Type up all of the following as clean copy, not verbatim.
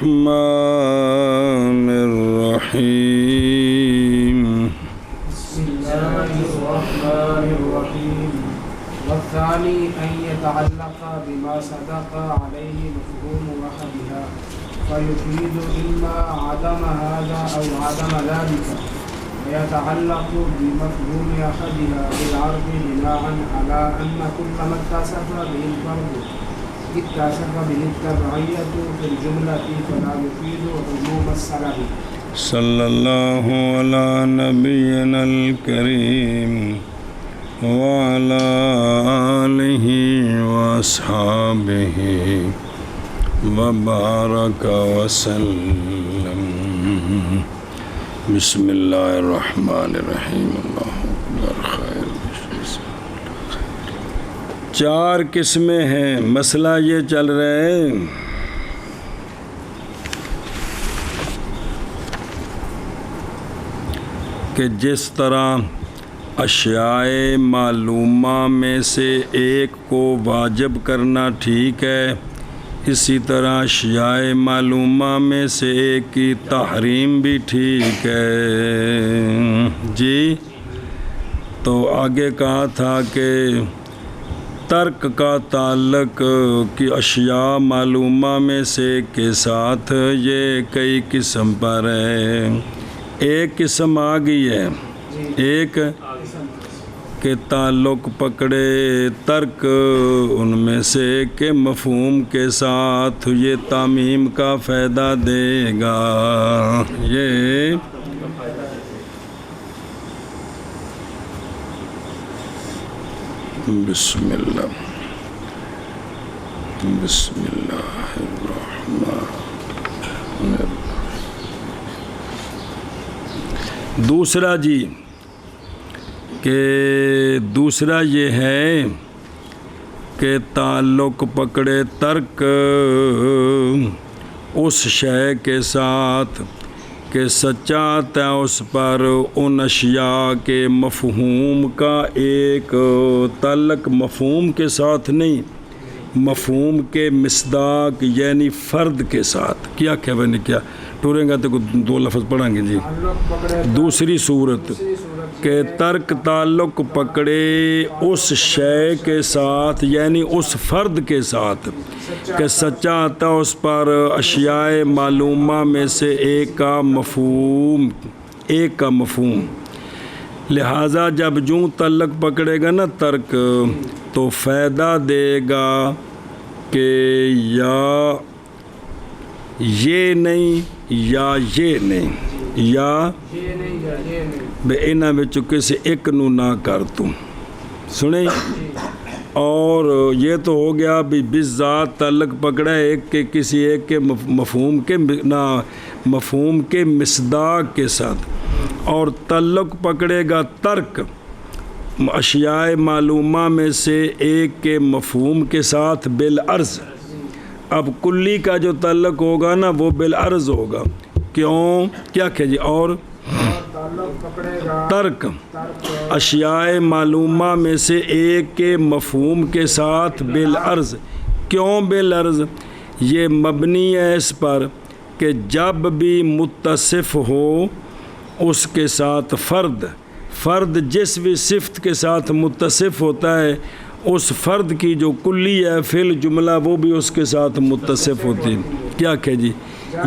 الرحمن الرحيم بسم الله الرحمن الرحيم. والثاني أن يتعلق بما صدق عليه مفهوم أحدها فيفيد إما عدم هذا أو عدم ذلك، ويتعلق بمفهوم أحدها بالعرض بناء على أن كل ما اتصف به الفرد اتصف به التبعية في الجملة فلا يفيد عموم السلب. صلی اللہ علی نبینا الکریم وعلی آلہ واصحابہ وبارک وسلم. بسم اللہ الرحمن الرحیم. اللہ اکبر. خیر. 4 قسمیں ہیں. مسئلہ یہ چل رہا ہے کہ جس طرح اشیاء معلومہ میں سے ایک کو واجب کرنا ٹھیک ہے، اسی طرح اشیاء معلومہ میں سے ایک کی تحریم بھی ٹھیک ہے. جی تو آگے کہا تھا کہ ترک کا تعلق کی اشیاء معلومہ میں سے ایک کے ساتھ یہ کئی قسم پر ہے. ایک قسم آ گئی ہے، ایک کہ تعلق پکڑے ترک ان میں سے کہ مفہوم کے ساتھ یہ تعمیم کا فائدہ دے گا. یہ بسم اللہ الرحمن. دوسرا جی کہ دوسرا یہ ہے کہ تعلق پکڑے ترک اس شے کے ساتھ کہ سچا ہے اس پر ان اشیاء کے مفہوم کا ایک تعلق مفہوم کے ساتھ نہیں، مفہوم کے مصداق یعنی فرد کے ساتھ. کیا کیا میں نے کیا ٹوریں گا تو 2 لفظ پڑھیں گے جی. دوسری صورت کہ ترک تعلق پکڑے اس شے کے ساتھ یعنی اس فرد کے ساتھ کہ سچا آتا اس پر اشیاء معلومہ میں سے ایک کا مفہوم. لہٰذا جب جوں تعلق پکڑے گا نا ترک تو فائدہ دے گا کہ یا یہ نہیں یا یہ نہیں یا بے انہاں وچوں کسی ایک نو نہ کر تم سنیں. اور یہ تو ہو گیا بھی بالذات تعلق پکڑا ہے ایک کے کسی ایک کے مفہوم کے مصداق کے ساتھ، اور تعلق پکڑے گا ترک اشیاء معلومہ میں سے ایک کے مفہوم کے ساتھ بالعرض. اب کلی کا جو تعلق ہوگا نا وہ بالعرض ہوگا. کیوں کیا کہ جی اور ترک اشیاء معلومہ میں سے ایک کے مفہوم کے ساتھ بالعرض. کیوں بالعرض؟ یہ مبنی ہے اس پر کہ جب بھی متصف ہو اس کے ساتھ فرد جس بھی صفت کے ساتھ متصف ہوتا ہے اس فرد کی جو کلی ہے فعل جملہ وہ بھی اس کے ساتھ متصف ہوتی ہے. کیا کہ جی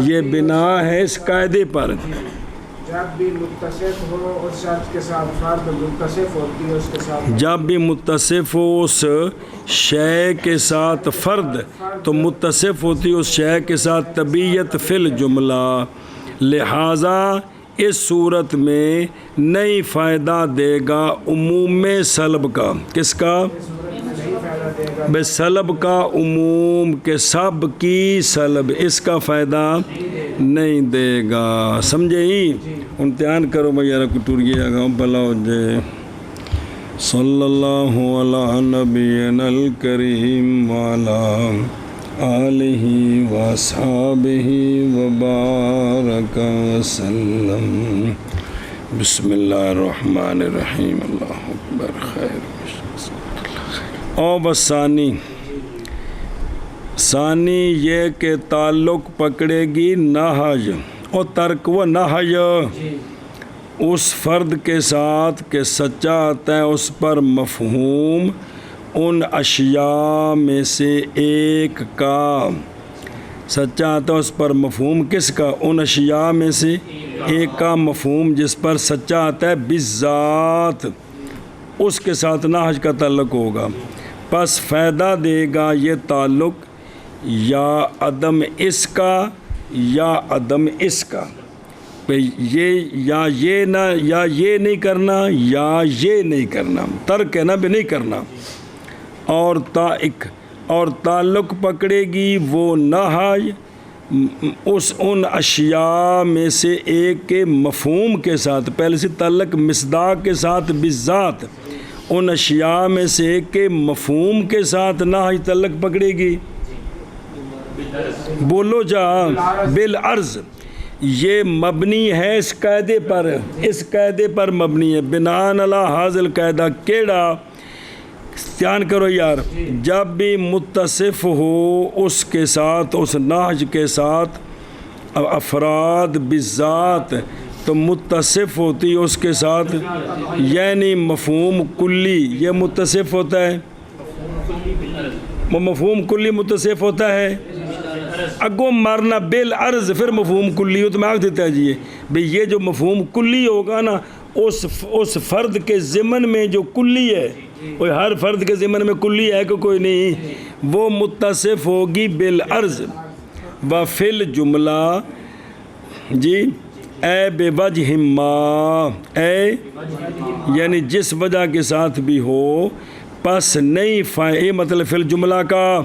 یہ بنا ہے اس قاعدے پر جب بھی متصف ہو اس شخص کے ساتھ فرد متصف ہوتی ہے اس کے ساتھ جب بھی متصف ہو اس شے کے ساتھ فرد تو متصف ہوتی اس شے کے ساتھ طبیعت فعل جملہ. لہٰذا اس صورت میں نئی فائدہ دے گا عموم سلب کا. کس کا؟ بے سلب کا عموم کے سب کی سلب اس کا فائدہ نہیں دے گا. سمجھے ہی؟ امتحان کرو بھائی یار کٹوریے گا بھلا ہو جائے. صلی اللہ علی نبینا الکریم وعلی آلہ واصحابہ وبارک وسلم. بسم اللہ الرحمن الرحیم. اللہ اکبر. خیر. او بسانی ثانی یہ کہ تعلق پکڑے گی نہج اور ترک و نہج اس فرد کے ساتھ کہ سچا آتا ہے اس پر مفہوم ان اشیاء میں سے ایک کا، سچا آتا ہے اس پر مفہوم کس کا؟ ان اشیاء میں سے ایک کا مفہوم جس پر سچا آتا ہے بالذات، اس کے ساتھ نہج کا تعلق ہوگا، پس فائدہ دے گا یہ تعلق یا عدم اس کا یا عدم اس کا، یہ یا یہ نہ یا یہ نہیں کرنا یا یہ نہیں کرنا، ترک ہے نا بھی نہیں کرنا، اور تعلق پکڑے گی وہ نہج ان اشیاء میں سے ایک کے مفہوم کے ساتھ، پہلے سے تعلق مصداق کے ساتھ بالذات، ان اشیاء میں سے ایک کے مفہوم کے ساتھ نہج تعلق پکڑے گی، بولو جا بالعرض، یہ مبنی ہے اس قاعدے پر مبنی ہے، بناءً علی ھذا القاعدہ، کیڑا دھیان کرو یار، جب بھی متصف ہو اس کے ساتھ، اس نہج کے ساتھ افراد بالذات، تو متصف ہوتی ہے اس کے ساتھ یعنی مفہوم کلی، یہ متصف ہوتا ہے، وہ مفہوم کلی متصف ہوتا ہے، اگو مارنا بالعرض پھر مفہوم کلی ہو تو میں آگ دیتا ہے جی بھئی یہ جو مفہوم کلی ہوگا نا اس فرد کے ضمن میں جو کلی ہے، کوئی ہر فرد کے ضمن میں کلی ہے کہ کوئی نہیں، وہ متصف ہوگی بالعرض، وفی الجملہ جی اے بے وجہ ما، اے یعنی جس وجہ کے ساتھ بھی ہو، پس نہیں فائدہ، مطلب فی الجملہ کا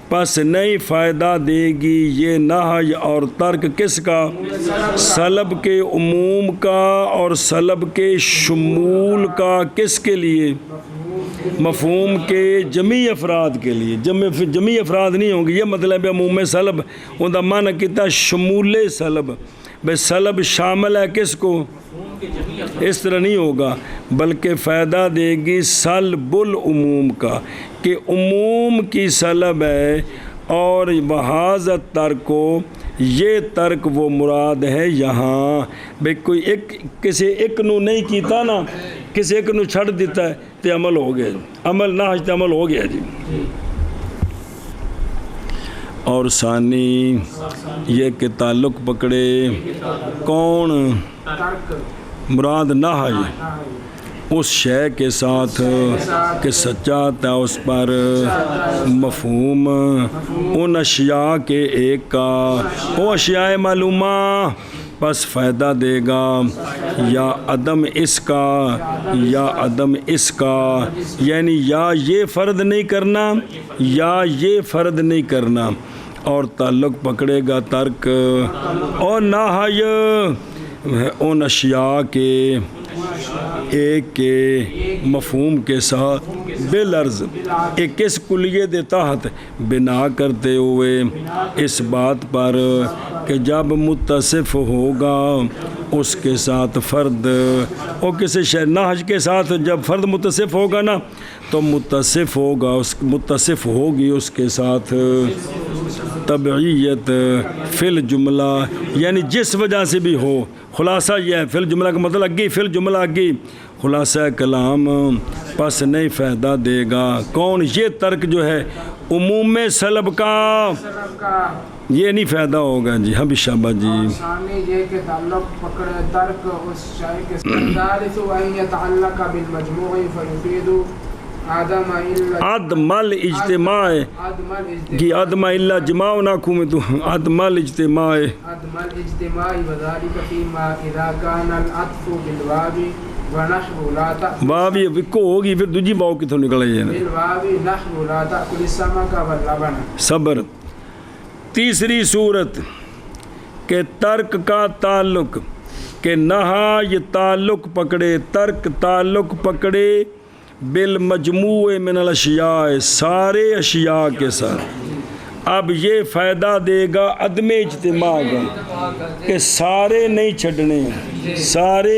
پس نہیں فائدہ دے گی یہ نہج اور ترک کس کا؟ سلب کے عموم کا اور سلب کے شمول کا، کس کے لیے؟ مفہوم کے جمی افراد کے لیے، جمی افراد نہیں ہوں گے، یہ مطلب ہے عموم سلب ان کا معنی کیتا شمول سلب، بھئی سلب شامل ہے کس کو؟ اس طرح نہیں ہوگا، بلکہ فائدہ دے گی سلب العموم کا، کہ عموم کی سلب ہے، اور وہذا ترک کو، یہ ترک وہ مراد ہے یہاں، بھئی کوئی کسی ایک نو نہیں کیتا نا، کسی ایک نو چھڑ دیتا ہے تو عمل ہو گیا، عمل نہ ہجتے عمل ہو گیا جی۔ اور ثانی یہ کہ تعلق پکڑے کون؟ مراد نہج اس شے کے ساتھ کہ سچا آتا ہے اس پر مفہوم ان اشیاء کے ایک کا، وہ اشیاء معلومہ، پس فائدہ دے گا یا عدم اس کا یا عدم اس کا، یعنی یا یہ فرد نہیں کرنا یا یہ فرد نہیں کرنا، اور تعلق پکڑے گا ترک اور نہج ان اشیاء کے ایک کے مفہوم کے ساتھ بالعرض، ایک اس کلیے دے تحت بنا کرتے ہوئے اس بات پر کہ جب متصف ہوگا اس کے ساتھ فرد، اور کسی شے نہج کے ساتھ جب فرد متصف ہوگا نا تو متصف ہوگی اس کے ساتھ تبعیت فی الجملہ، یعنی جس وجہ سے بھی ہو، خلاصہ یہ ہے فی الجملہ کا مطلب اگی، فی الجملہ اگی خلاصہ کلام، پس نہیں فائدہ دے گا کون؟ یہ ترک جو ہے عموم سلب کا، یہ نہیں فائدہ ہوگا جی۔ ہاں شابہ جی۔ ثانی یہ کہ تعلق پکڑے ترک اس شے کے ثالث وان يتعلق بالمجموع فيفيد عدم الاجتماع کی عدم الا جماع ناکھوں میں تو عدم الاجتماع وذلك فيما اذا كان العطف بالواو ونحو لا تأكل، واو یہ وکو ہوگی پھر دوجی واو کتوں نکل آئی ہے بالواو نحو لا تأكل السمك واللبن۔ صبر۔ تیسری صورت کہ ترک کا تعلق، کہ نہا یہ تعلق پکڑے، ترک تعلق پکڑے بالمجموع من الاشیاء، سارے اشیاء کے ساتھ، اب یہ فائدہ دے گا عدم اجتماع کا، کہ سارے نہیں چھڑنے، سارے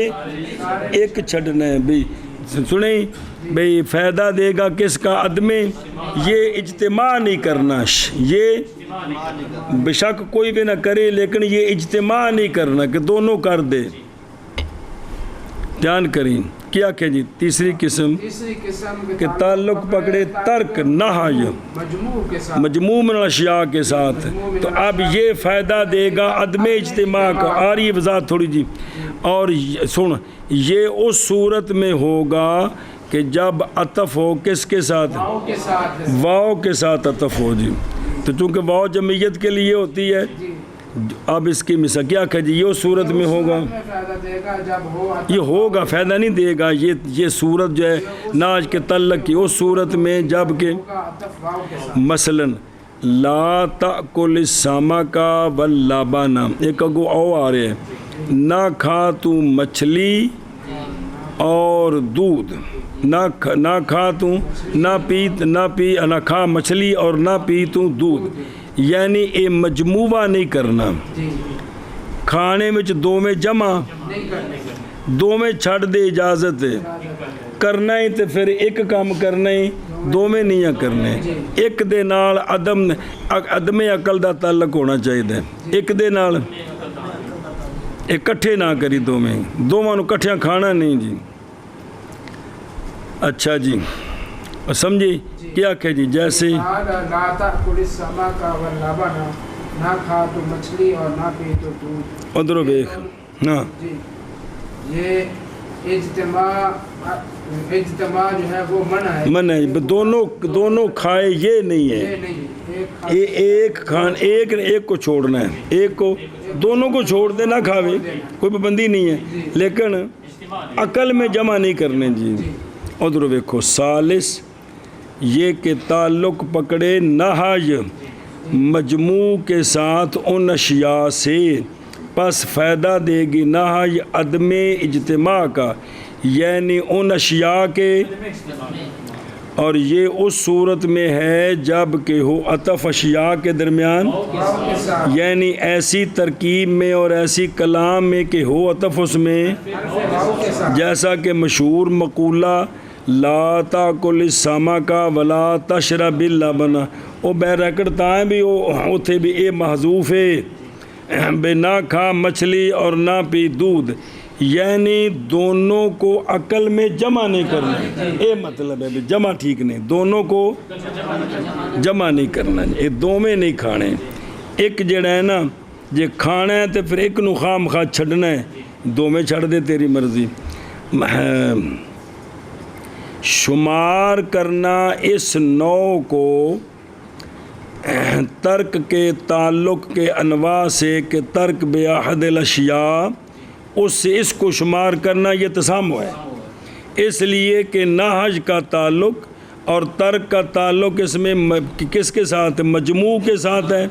ایک چھڑنے بھی، سنیں بھئی فائدہ دے گا کس کا؟ عدم یہ اجتماع نہیں کرنا، یہ بے شک کوئی بھی نہ کرے لیکن یہ اجتماع نہیں کرنا کہ دونوں کر دے. دھیان کریں کیا کہ جی تیسری قسم کہ تعلق پکڑے ترک نہی مجموع من الاشیاء کے ساتھ. تو اب یہ فائدہ دے گا عدم اجتماع کا. آ رہی وضاحت تھوڑی جی. اور سن یہ اس صورت میں ہوگا کہ جب عطف ہو کس کے ساتھ؟ واو کے ساتھ عطف ہو جی. تو چونکہ واو جمعیت کے لیے ہوتی ہے. اب اس کی مثال کیا کہ جی یہ صورت میں ہوگا، یہ ہوگا فائدہ نہیں دے گا. یہ صورت جو ہے ناج کے تعلق کی اس صورت میں جب کہ مثلا لا تأکل السمک واللبن، ایک اگو او آ رہے ہیں، نہ کھا تو مچھلی اور دودھ، نہ کھا تو نہ کھا مچھلی اور نہ پی تو دودھ. یعنی اے مجموعہ نہیں کرنا. کھانے میں دو میں جمع، دو میں چھڑ دے اجازت ہے کرنا ہی. تو پھر ایک کام کرنا ہی دو میں نہیں کرنا. ایک دے نال عدم عقل دا تعلق ہونا چاہیے. ایک دے نال اکٹھے نہ کری دو میں، دونوں نو کٹھیاں کھانا نہیں جی. اچھا جی سمجھی کیا کہ جی جیسے لا تأکل السمک واللبن، نہ کھا تو مچھلی اور نہ پی تو دودھ. ادھر دیکھ ہاں جی یہ اجتماع جو ہے وہ منع ہے. دونوں کھائے یہ نہیں ہے. ایک کو چھوڑنا ہے، ایک کو دونوں کو چھوڑ دے نہ کھاوے، کوئی پابندی نہیں ہے لیکن عقل میں جمع نہیں کرنے جی. ادھر دیکھو ثالث یہ کہ تعلق پکڑے نہی مجموع کے ساتھ ان اشیاء سے، پس فائدہ دے گی نہی عدم اجتماع کا، یعنی ان اشیاء کے. اور یہ اس صورت میں ہے جب کہ ہو عطف اشیاء کے درمیان، یعنی ایسی ترکیب میں اور ایسی کلام میں کہ ہو عطف اس میں، جیسا کہ مشہور مقولہ لا تاکل السمک ولا تشرب اللبن. وہ بے ریکڑ تائیں بھی اتھے بھی اے محذوف ہے بے نہ کھا مچھلی اور نہ پی دودھ، یعنی دونوں کو عقل میں جمع نہیں کرنا. اے مطلب ہے جمع ٹھیک نہیں، دونوں کو جمع نہیں کرنا. یہ دو میں نہیں کھانے. ایک جڑا ہے نا جے کھانا ہے تو پھر ایک نو خام خواہ چھڑنا ہے، دو میں چھڑ دے تیری مرضی. شمار کرنا اس نوع کو ترک کے تعلق کے انواع سے کہ ترک باحد الاشیاء، اس سے اس کو شمار کرنا یہ تسامح ہے. اس لیے کہ نہج کا تعلق اور ترک کا تعلق اس میں کس کے ساتھ ہے؟ مجموع کے ساتھ ہے.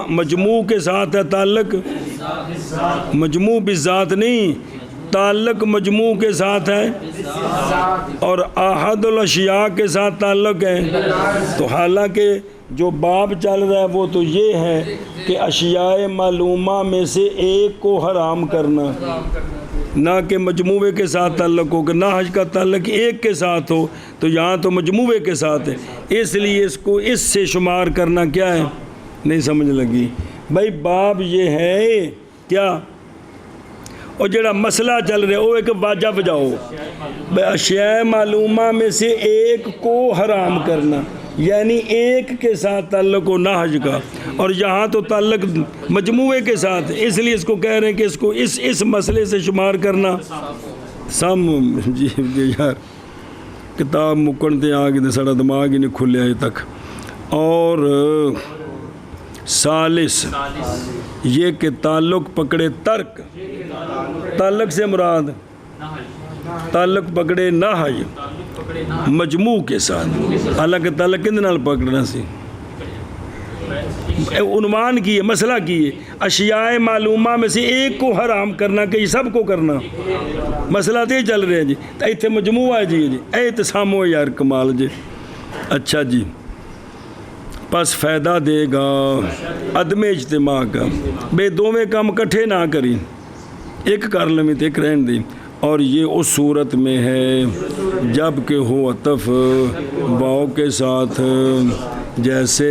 مجموع کے ساتھ ہے تعلق، مجموع بالذات نہیں، تعلق مجموع کے ساتھ ہے اور احد الاشیاء کے ساتھ تعلق ہے. تو حالانکہ جو باب چل رہا ہے وہ تو یہ ہے کہ اشیاء معلومہ میں سے ایک کو حرام کرنا، نہ کہ مجموعے کے ساتھ تعلق ہو، کہ نہ حج کا تعلق ایک کے ساتھ ہو. تو یہاں تو مجموعے کے ساتھ ہے، اس لیے اس کو اس سے شمار کرنا کیا ہے؟ نہیں سمجھ لگی بھائی. باب یہ ہے کیا، اور جڑا مسئلہ چل رہا ہے وہ ایک واجہ بجاؤ اشیاء معلومہ میں سے ایک کو حرام کرنا، یعنی ایک کے ساتھ تعلق ہو نہج کا، اور یہاں تو تعلق مجموعے کے ساتھ. اس لیے اس کو کہہ رہے ہیں کہ اس کو اس مسئلے سے شمار کرنا جی یار کتاب مکن تے آگے تے سڑا دماغ ہی نہیں کھلیا ابھی تک. اور ثالث یہ کہ تعلق پکڑے ترک، تعلق سے مراد تعلق پکڑے نہی مجموع کے ساتھ. حالانکہ تعلق کن نال پکڑنا سی، عنوان کی ہے، مسئلہ کی ہے اشیاء معلومہ میں سے ایک کو حرام کرنا کہ یہ سب کو کرنا. مسئلہ تو یہ چل رہے ہیں جی، ایتھے مجموعہ ہے جی اے تسامو یار کمال جی. اچھا جی پس فائدہ دے گا عدم اجتماع کا. بے دو میں کام کٹھے نہ کری، ایک کر لیں تو ایک رہن دی. اور یہ اس صورت میں ہے جب کہ ہو عطف واو کے ساتھ، جیسے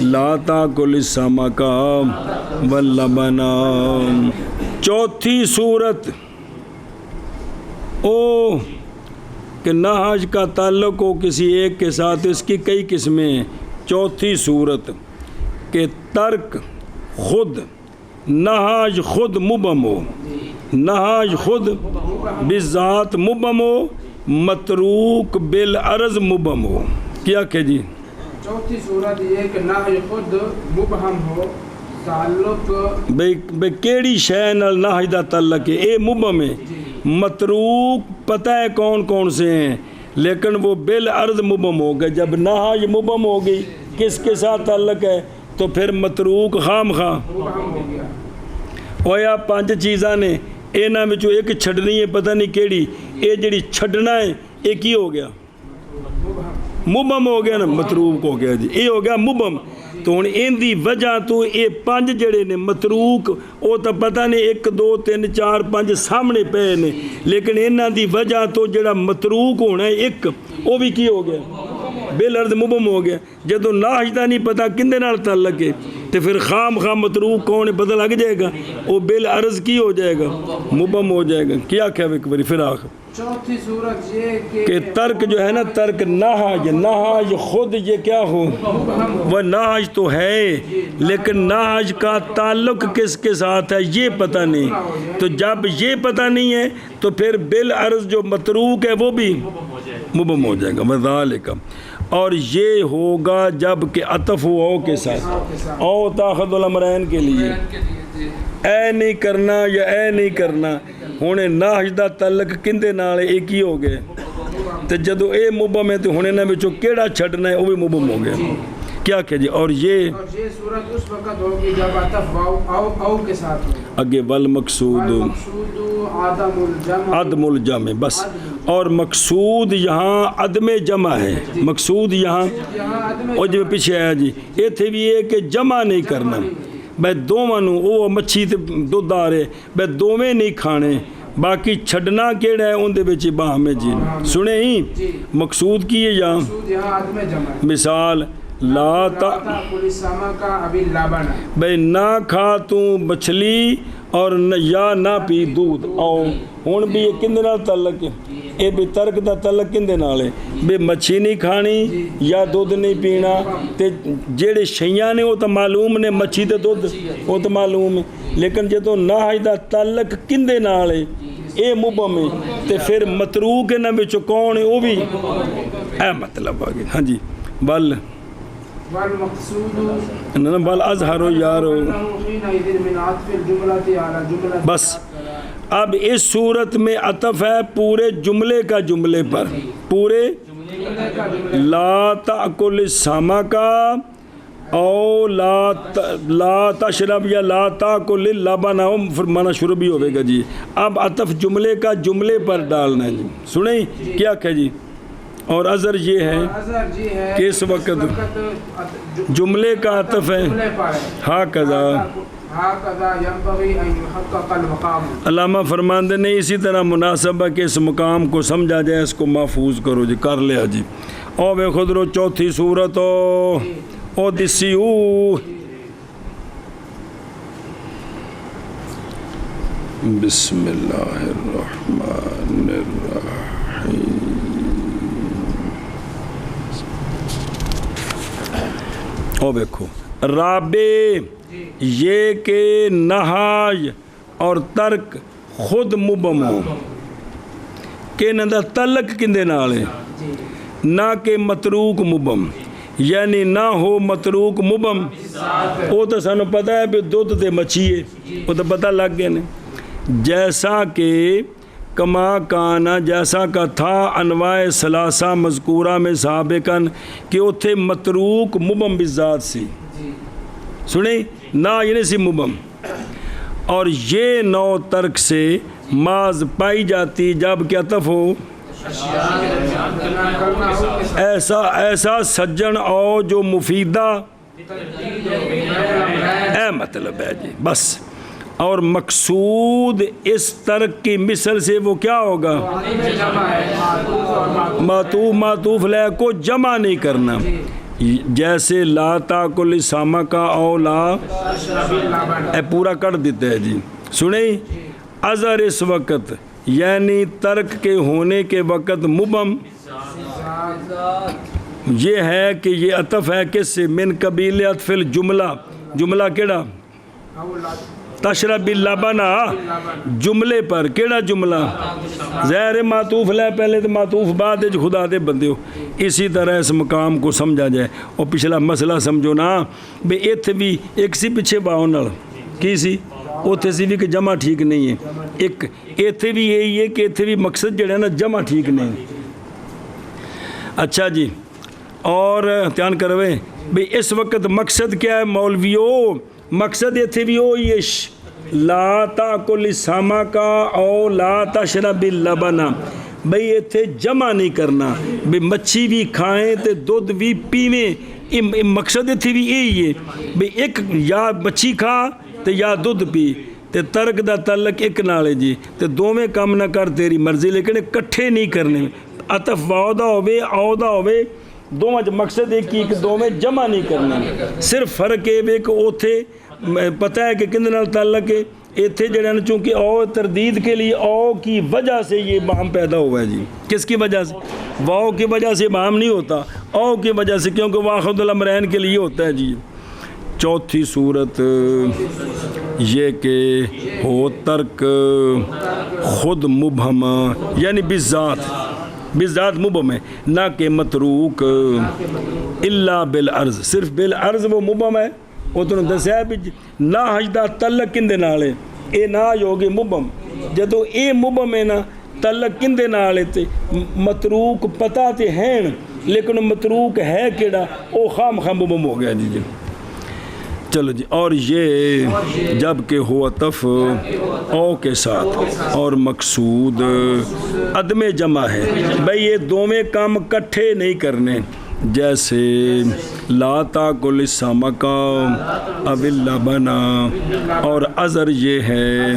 لا تاکل السمک واللبن۔ چوتھی صورت او کہ نہج کا تعلق ہو کسی ایک کے ساتھ، اس کی کئی قسمیں ہیں۔ چوتھی صورت کہ ترک خود، نہج خود مبہم ہو، نہج خود بذات مبہم ہو، متروک بالعرض مبہم ہو۔ کیا کہ جی چوتھی صورت یہ کہ نہج خود مبہم ہو، تعلق بے کیڑی شے نال نہج دا تعلق ہے، اے مبہم ہے، متروک پتہ ہے کون کون سے ہیں لیکن وہ بالعرض مبہم ہو گئے۔ جب نہج مبہم ہو گئی کس کے ساتھ تعلق ہے تو پھر متروک خام خواہ مبہم ہو گیا۔ ہویا پانچ چیزاں نے، انہاں وچوں ایک چھڈنی ہے، پتہ نہیں کیڑی، اے جڑی چھڈنا ہے اے کی ہو گیا؟ مبہم ہو گیا نا، متروک ہو گیا جی، یہ ہو گیا مبہم۔ تو ہن ان دی وجہ تو یہ پانچ جڑے نے متروک وہ تو پتہ نہیں 1 2 3 4 5 سامنے پے نے، لیکن انہاں دی وجہ تو جڑا متروک ہونا ہے ایک، وہ بھی کی ہو گیا؟ بالعرض مبہم ہو گیا۔ جدو نہج دا نہیں پتہ کندے نال تعلق ہے تو پھر خام خام متروک کون ہے پتہ لگ جائے گا، وہ بالعرض کی ہو جائے گا؟ مبہم ہو جائے گا۔ کیا کہا ایک باری پھر آخر چوتھی صورت یہ کہ ترک جو ہے نا، ترک نہج، نہج خود یہ کیا ہو، وہ نہج تو ہے لیکن نہج کا تعلق کس کے ساتھ ہے یہ پتہ نہیں، تو جب یہ پتہ نہیں ہے تو پھر بالعرض جو متروک ہے وہ بھی مبہم ہو جائے گا۔ وذالک، اور یہ ہوگا جب کہ عطف ہو کے ساتھ، او تاخذ الامرین کے لیے، اے نہیں کرنا یا اے نہیں کرنا، ہونے نہج دا تعلق کندے نال ایک ہی ہو گئے، تو جدو اے مبہم ہے تو ہونے نہ بچو کیڑا چھڑنا ہے وہ بھی مبہم ہو گیا۔ کیا کہ جی اور یہ صورت اس وقت ہوگی جب عطف واو او کے ساتھ ہوگی۔ اگے والمقصود عدم الجمع، عدم الجمع، بس، اور مقصود یہاں عدم جمع ہے، مقصود یہاں اور جو پیچھے آیا جی ایتھے بھی یہ کہ جمع نہیں کرنا، بے دوواں نوں او مچھی تے دودھ آ رہے بے دوویں نہیں کھانے، باقی چھڈنا کیڑا ہے اون دے وچ باہم ہے جی۔ سنے ہی مقصود کی ہے یہاں عدم جمع، مثال لا تاکل السمک باللبن، بے نہ کھا تو مچھلی اور یا نہ پی دودھ۔ آؤ ہن بھی یہ کندے نال تعلق ہے؟ اے بھی ترک دا تعلق کندے نال ہے؟ بے مچھی نہیں کھانی یا دودھ نہیں پینا، تے جڑے شیاں نے وہ تو معلوم نے، مچھی تے دودھ وہ تو معلوم ہے، لیکن جدوں نہج دا تعلق کندے نال ہے اے مبہم ہے تے پھر متروک انہاں وچوں کون ہے وہ بھی اے مطلب آ گیا۔ ہاں جی بل والمقصود بل اظہر یارو، حينئذ من عطف الجملة على جملة، بس اب اس صورت میں عطف ہے پورے جملے کا جملے پر، پورے لا تأکل السمک او لا تشرب یا لا تأکل اللبن، فرمانا شروع بھی ہوئے گا جی۔ اب عطف جملے کا جملے پر ڈالنا ہے جی، سنیں کیا کہ جی اور اظہر یہ ہے کہ اس وقت جملے کا عطف ہے ہاکذا، علامہ فرماندے نے اسی طرح مناسب ہے کہ اس مقام کو سمجھا جائے، اس کو محفوظ کرو جی، کر لیا جی۔ او بے خدرو چوتھی صورت او دسیو، بسم اللہ الرحمن الرحیم۔ او دیکھو رابع یہ کہ نہج اور ترک خود مبہم ہو، کہ انہاں دا تعلق کندے نال ہے، نہ کہ متروک مبہم، یعنی نہ ہو متروک مبہم، وہ تو سانو پتہ ہے بھی دودھ تے مچھی ہے، وہ تو پتہ لگ گئے نے، جیسا کہ کما کانا جیسا کا تھا انواع ثلاثہ مذکورہ میں سابقاً کہ اتھے متروک مبہم بالذات سی، سنیں نہ یعنی سی مبہم، اور یہ نو ترک سے ماز پائی جاتی جب کہ عطف ہو ایسا سجن او جو مفیدہ اے مطلب ہے جی، بس اور مقصود اس ترک کی مثل سے وہ کیا ہوگا؟ جمع ہے معطوف اور معطوف معطوف لے کو جمع نہیں کرنا، جیسے لا تاکل ساما کا او لا اے پورا کر دیتا ہے جی. سنیں ازر اس وقت یعنی ترک کے ہونے کے وقت مبہم یہ ہے کہ یہ عطف ہے کس سے؟ من قبیل عطف الجملہ. جملہ کیڑا؟ تشرب اللبنا جملے پر. کیڑا جملہ؟ زہر معطوف لے پہلے تو معطوف بعد خدا دے بندے ہو. اسی طرح اس مقام کو سمجھا جائے. اور پچھلا مسئلہ سمجھو نا بے ایتھے بھی ایک سی پیچھے باؤں نال کی سی اوتھے سی بھی کہ جمع ٹھیک نہیں ہے. ایک ایتھے بھی یہی ہے کہ ایتھے بھی مقصد جڑا ہے نا جمع ٹھیک نہیں. اچھا جی اور دھیان کروے بھئی اس وقت مقصد کیا ہے مولویو؟ مقصد ایتھے بھی ہوئی ہے لا تاکل ساما کا او لا تشرب اللبن. بھئی ایتھے جمع نہیں کرنا بھئی مچھی بھی کھائیں تے دودھ بھی پیویں. مقصد ایتھے بھی یہی ہے بھئی ایک یا مچھی کھا تے یا دودھ پی تے ترک دا تعلق ایک نال ہے جی تے دوویں کام نہ کر تیری مرضی لیکن اکٹھے نہیں کرنے. عطف واو دا ہوے او دا ہوے دوواں مقصد ایک ہی کہ دوویں جمع نہیں کرنے. صرف فرق یہ ہے کہ اوتھے پتہ ہے کہ کن نال تعلق ہے. ایتھے جڑے نا چونکہ او تردید کے لیے او کی وجہ سے یہ بہم پیدا ہوا ہے جی. کس کی وجہ سے؟ واو کی وجہ سے بہم نہیں ہوتا، او کی وجہ سے، کیونکہ واخذ الامرین کے لیے ہوتا ہے جی. چوتھی صورت یہ کہ ہو ترک خود مبہم یعنی بالذات مبہم ہے نہ کہ متروک الا بالعرض. صرف بالعرض وہ مبہم ہے. وہ تو دسیا بھی نہ حجدہ تعلق کندے نال ہے اے نہ ہوگی مبہم. جدو اے مبہم ہے نا تعلق کندے نال ہے متروک پتہ تے ہیں لیکن متروک ہے کیڑا او خام مبہم ہو گیا جی. چلو جی اور یہ جب کہ ہو عطف او کے ساتھ اور مقصود عدم جمع ہے بھئی یہ دوویں کام کٹھے نہیں کرنے. جیسے لا تاکل السمک او اللبن اور ازر یہ ہے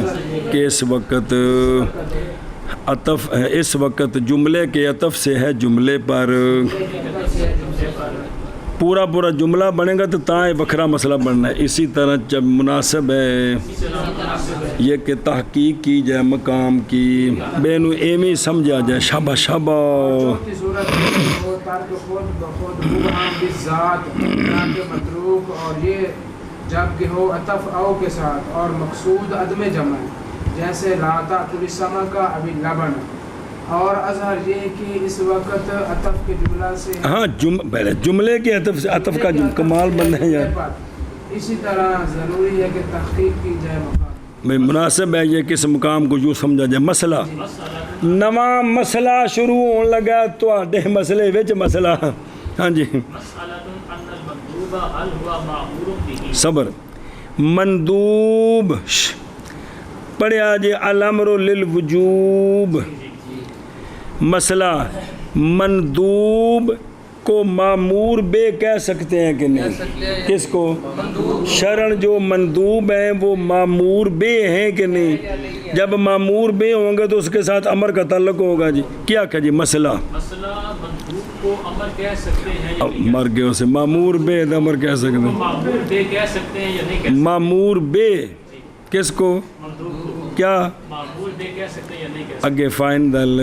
کہ اس وقت عطف اس وقت جملے کے عطف سے ہے جملے پر. پورا جملہ بنے گا تو تاں وکھرا مسئلہ بننا ہے. اسی طرح جب مناسب ہے یہ کہ تحقیق کی جائے مقام کی بینو ایمی سمجھا جائے. شابہ اور یہ جب کہ ہو عطف او کے ساتھ اور مقصود عدم جمع جیسے لا تاکل السمک او اللبن. اور اظہر یہ کہ اس وقت عطف کے جملہ سے ہاں جملے کے عطف سے عطف کا کمال بن ہے یار. اسی طرح ضروری ہے کہ تحقیق کی جائے مقام. مناسب ہے یہ کس مقام کو یوں سمجھا جائے. مسئلہ نواں مسئلہ شروع ہون لگا تو آڈے مسئلے وچ مسئلہ. ہاں جی صبر مندوب پڑھیا جی الامر للوجوب. مسئلہ مندوب کو معمور بے کہہ سکتے ہیں کہ نہیں؟ کس کو؟ شرعن جو مندوب ہیں وہ معمور بے ہیں کہ نہیں؟ جب معمور بے ہوں گے تو اس کے ساتھ امر کا تعلق ہوگا جی. کیا کہ جی مسئلہ مندوب کو امر کہہ سکتے ہیں مر گئے اسے معمور بے امر کہہ سکتے ہیں. معمور بے کہہ سکتے ہیں یا نہیں کہہ سکتے؟ معمور بے کس کو؟ کیا معمول بے کہہ سکتے ہیں یا نہیں کہہ سکتے؟ اگے فائن دل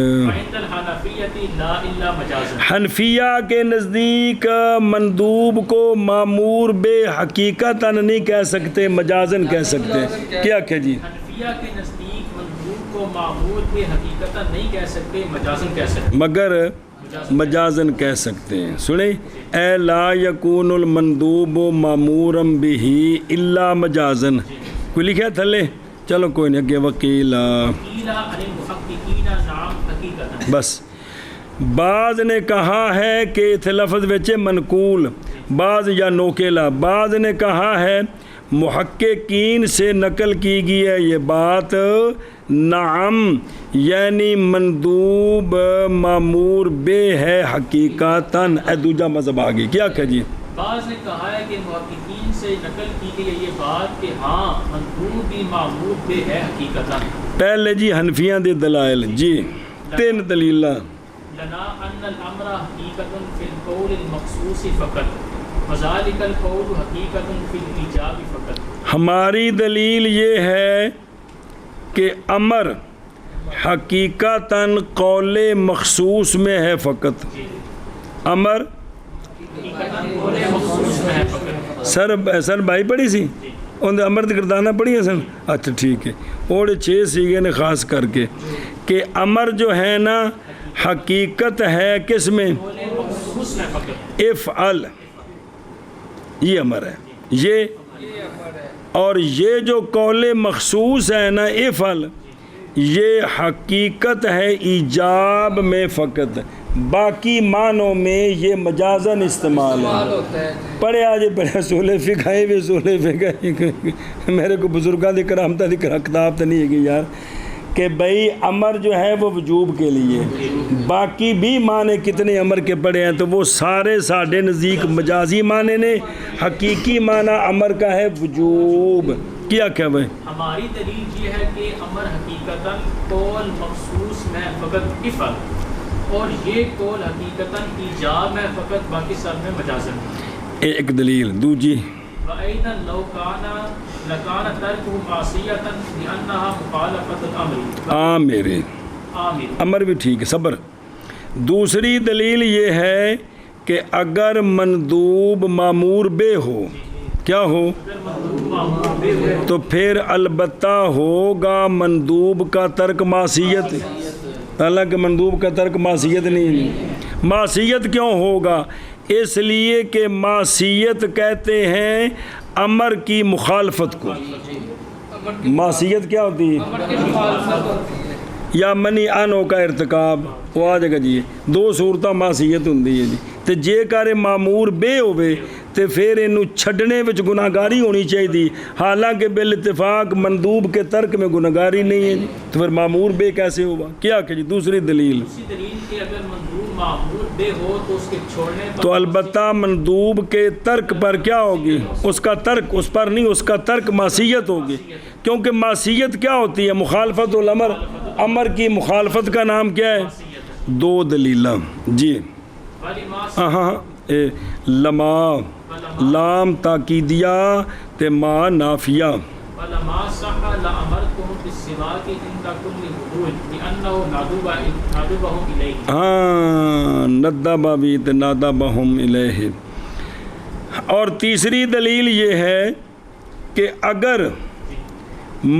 حنفیہ کے نزدیک مندوب کو معمور بے حقیقتاً نہیں کہہ سکتے مجازن کہہ سکتے. کیا کہ جی حنفیہ کے نزدیک مندوب کو معمول بے حقیقتاً نہیں کہہ سکتے مجازن کہہ سکتے مگر مجازن کہہ سکتے ہیں. سنیں اے لا یکون المندوب معمورا بہ الا مجازن. کوئی لکھا تھلے چلو کوئی نہیں اگے وکیلا بس. بعض نے کہا ہے کہ اتھے لفظ وچے منقول بعض یا نوکیلا. بعض نے کہا ہے محققین سے نقل کی گئی ہے یہ بات نعم یعنی مندوب معمور بے ہے حقیقتاً. اے دوجا مذہب آگے کیا کہ جی بعض نے کہا ہے کہ محققین سے سے نقل کی گئی ہے یہ بات کہ ہاں مندوب بھی معمول بے ہے حقیقتاً. پہلے جی حنفیاں دے دلائل جی 3 دلیلاں. لنا ان الامر حقیقت فی القول المخصوص فقط وذالک القول حقیقت فی الایجاب فقط. ہماری دلیل یہ ہے کہ امر حقیقتاً قول مخصوص میں ہے فقط. امر سر بھائی پڑھی سی ان امر گردانہ پڑھی ہے سن. اچھا ٹھیک ہے. اور 6 سیگے نے خاص کر کے کہ امر جو ہے نا حقیقت ہے کس میں؟ افعل، یہ امر ہے یہ. اور یہ جو قول مخصوص ہے نا افعل، یہ حقیقت ہے ایجاب میں فقط، باقی معنوں میں یہ مجازن استعمال ہے. پڑھے آج پڑھے اصول فقہ ہے بھی اصول فقہ میرے کو بزرگاں دی کرامتہ دی کتاب تو نہیں ہے کہ یار کہ بھئی امر جو ہے وہ وجوب کے لیے، باقی بھی معنی کتنے امر کے پڑھے ہیں تو وہ سارے ساڑھے نزدیک مجازی معنی نے. حقیقی معنی امر کا ہے وجوب. کیا کیا بھائی؟ ہماری دلیل یہ ہے کہ امر حقیقتاً قول مخصوص میں فقط افعل، اور یہ قول حقیقتاً ایجاب میں فقط، باقی سب میں مجازن. ایک دلیل دوجی وَأَيْضًا لَوْ كَانَ لَكَانَ تَرْكُهُ مَعْصِيَّةً لِأَنَّهَا مُخَالَفَةُ الْأَمْرِ. امر بھی ٹھیک ہے صبر. دوسری دلیل یہ ہے کہ اگر مندوب مامور بے ہو، کیا ہو تو پھر البتہ ہوگا مندوب کا ترک معصیت. حالانکہ مندوب کا ترک معصیت نہیں. معصیت کیوں ہوگا؟ اس لیے کہ معصیت کہتے ہیں امر کی مخالفت کو. معصیت کیا ہوتی ہے؟ یا منی انو کا ارتکاب. وہ آ جائے گا جی 2 صورتاں معصیت ہوندی ہے جی. تے جے کارے معمور بے ہوئے تے پھر انہوں چھڑنے وچ گناہگاری ہونی چاہیے، حالانکہ بالاتفاق مندوب کے ترک میں گناہگاری نہیں ہے جی. تو پھر معمور بے کیسے ہوگا؟ کیا کہ جی دوسری دلیل کہ اگر مندوب معمول بے ہو تو اس کے چھوڑنے پر تو البتہ مندوب کے ترک پر کیا ہوگی؟ اس کا ترک، اس پر نہیں، اس کا ترک معصیت ہوگی. کیونکہ معصیت کیا ہوتی ہے؟ مخالفت الامر. امر کی مخالفت کا نام کیا ہے؟ 2 دلیلاں جی. ہاں لما لام تاکیدیہ تے ما نافیہ. وَلَمَا صَحَّ لَأَمَرْتُهُمْ بِالسِّوَاكِ عِنْدَ كُلِّ وُضُوءٍ لِأَنَّهُ نَادَبَهُمْ إِلَيْهِ. ہاں ندب بھی تے نادبہم الیہ. اور تیسری دلیل یہ ہے کہ اگر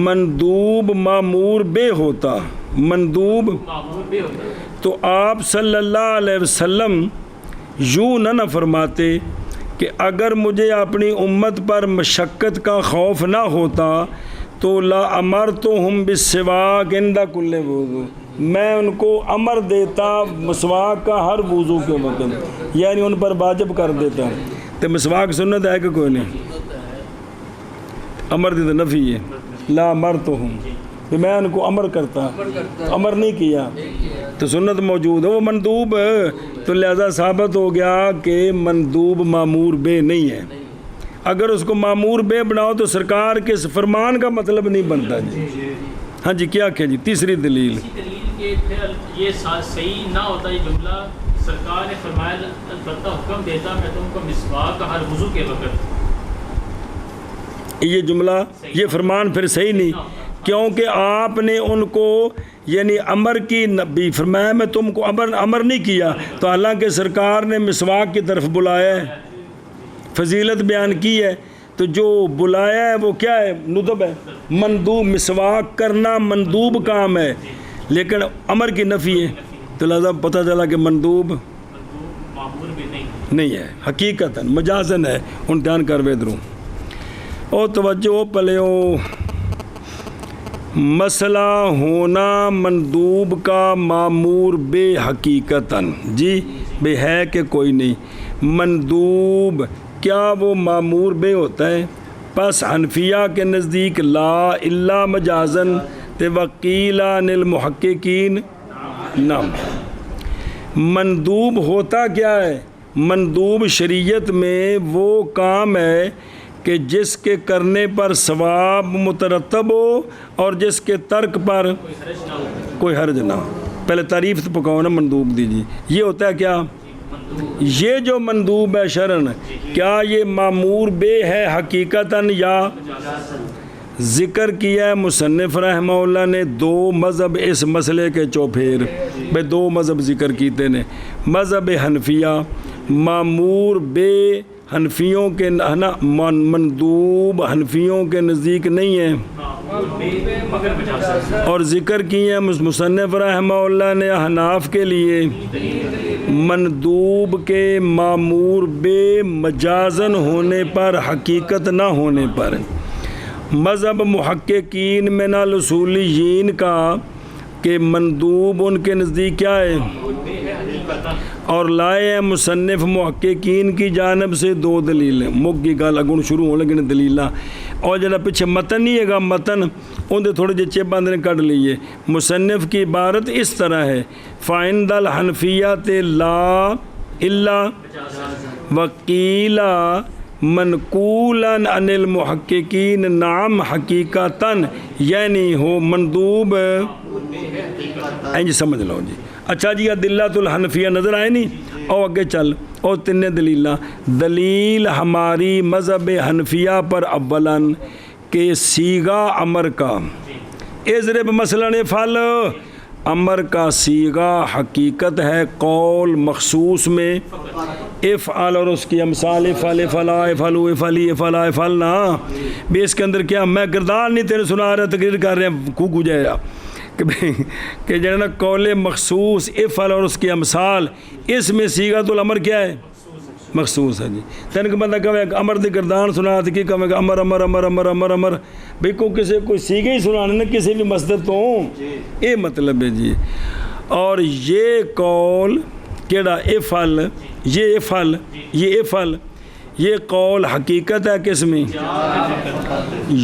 مندوب مامور بے ہوتا، مندوب تو آپ صلی اللہ علیہ وسلم یوں نہ فرماتے کہ اگر مجھے اپنی امت پر مشقت کا خوف نہ ہوتا تو لا امرتہم بالسواک عند کل وضو، میں ان کو امر دیتا مسواک کا ہر وضو کے وقت، یعنی ان پر واجب کر دیتا. تو مسواک سنت ہے کہ کوئی نہیں؟ امر دی تو نفی ہے. لا امرتہم کہ میں ان کو امر کرتا، امر نہیں کیا تو سنت موجود ہے، وہ مندوب ہے. تو لہذا ثابت ہو گیا کہ مندوب معمور بے نہیں ہے. اگر اس کو معمور بے بناؤ تو سرکار کے فرمان کا مطلب نہیں بنتا جی. ہاں جی کیا کیا جی تیسری دلیل کہ پھر یہ صحیح نہ ہوتا یہ جملہ. سرکار نے فرمایا البتہ حکم دیتا میں تم کو مسواک کا ہر وضو کے وقت. یہ جملہ یہ فرمان پھر صحیح نہیں، کیونکہ آپ نے ان کو یعنی امر کی نبی فرمایا میں تم کو امر نہیں کیا، تو حالانکہ سرکار نے مسواک کی طرف بلایا ہے، فضیلت بیان کی ہے، تو جو بلایا ہے وہ کیا ہے؟ ندب ہے. مندوب مسواک کرنا مندوب کام ہے لیکن امر کی نفی ہے. تو لہذا پتہ چلا کہ مندوب نہیں ہے، حقیقت مجازن ہے. ان دھیان کروے دروں او توجہ پلیو. مسئلہ ہونا مندوب کا معمور بے حقیقتاً جی بے ہے کہ کوئی نہیں. مندوب کیا وہ معمور بے ہوتا ہے؟ پس حنفیہ کے نزدیک لا الا مجازن تے وقیل عن المحققین نام. مندوب ہوتا کیا ہے؟ مندوب شریعت میں وہ کام ہے کہ جس کے کرنے پر ثواب مترتب ہو اور جس کے ترک پر کوئی حرج نہ ہو. پہلے تعریف تو پکاؤ نا مندوب دیجیے. یہ ہوتا ہے کیا؟ یہ جو مندوب ہے شرعن، کیا یہ معمور بے ہے حقیقتاً یا ذکر کیا ہے مصنف رحمہ اللہ نے دو مذہب اس مسئلے کے چوپھیر. بھائی دو مذہب ذکر کیتے نے. مذہب حنفیہ معمور بے حنفیوں کے مندوب حنفیوں کے نزدیک نہیں ہے، اور ذکر کیے ہیں مصنف رحمہ اللہ نے احناف کے لیے مندوب کے معمور بے مجازن ہونے پر حقیقت نہ ہونے پر. مذہب محققین من الاصولیین کا کہ مندوب ان کے نزدیک کیا ہے، اور لائے ہیں مصنف محققین کی جانب سے دو دلیلیں. مک کی گل اگوں شروع ہونے لگے دلیلاں، اور جڑا پیچھے متن نہیں ہے گا، متن اندر تھوڑے جے چیباں نے کڈ لیے. مصنف کی عبارت اس طرح ہے: فَعِنْدَ الْحَنْفِيَّةِ لَا إِلَّا وَقِيلَ منقولاً عن المحققین نعم حقیقتاً، یعنی ہو مندوب سمجھ لو جی. اچھا جی ادلۃ الحنفیہ نظر آئے نہیں؟ اور اگے چل اور تین دلیلاں. دلیل ہماری مذہب حنفیہ پر اولاً کہ سیغہ امر کا اضرب مثلاً افعل، امر کا سیغہ حقیقت ہے قول مخصوص میں افعل، اور اس کی امثال افعل افعلا افعلوا افعلی افعلا افعلنا. بھی اس کے اندر کیا میں کردار نہیں تیرے سنا رہا، تقریر کر رہے ہیں کو جائے گا کہ جو ہے نا قول مخصوص افعل اور اس کی امثال، اس میں صیغۃ الامر کیا ہے؟ مخصوص ہے جی. تین کو بندہ کہے امر دی گردان سنا تو کی کہے گا امر امر امر امر امر امر. بھئی کو کسی کوئی صیغہ ہی سنانے نا کسی بھی مصدر تو یہ مطلب ہے جی. اور یہ قول کیڑا افعل، یہ افعل یہ افعل یہ قول حقیقت ہے کس میں؟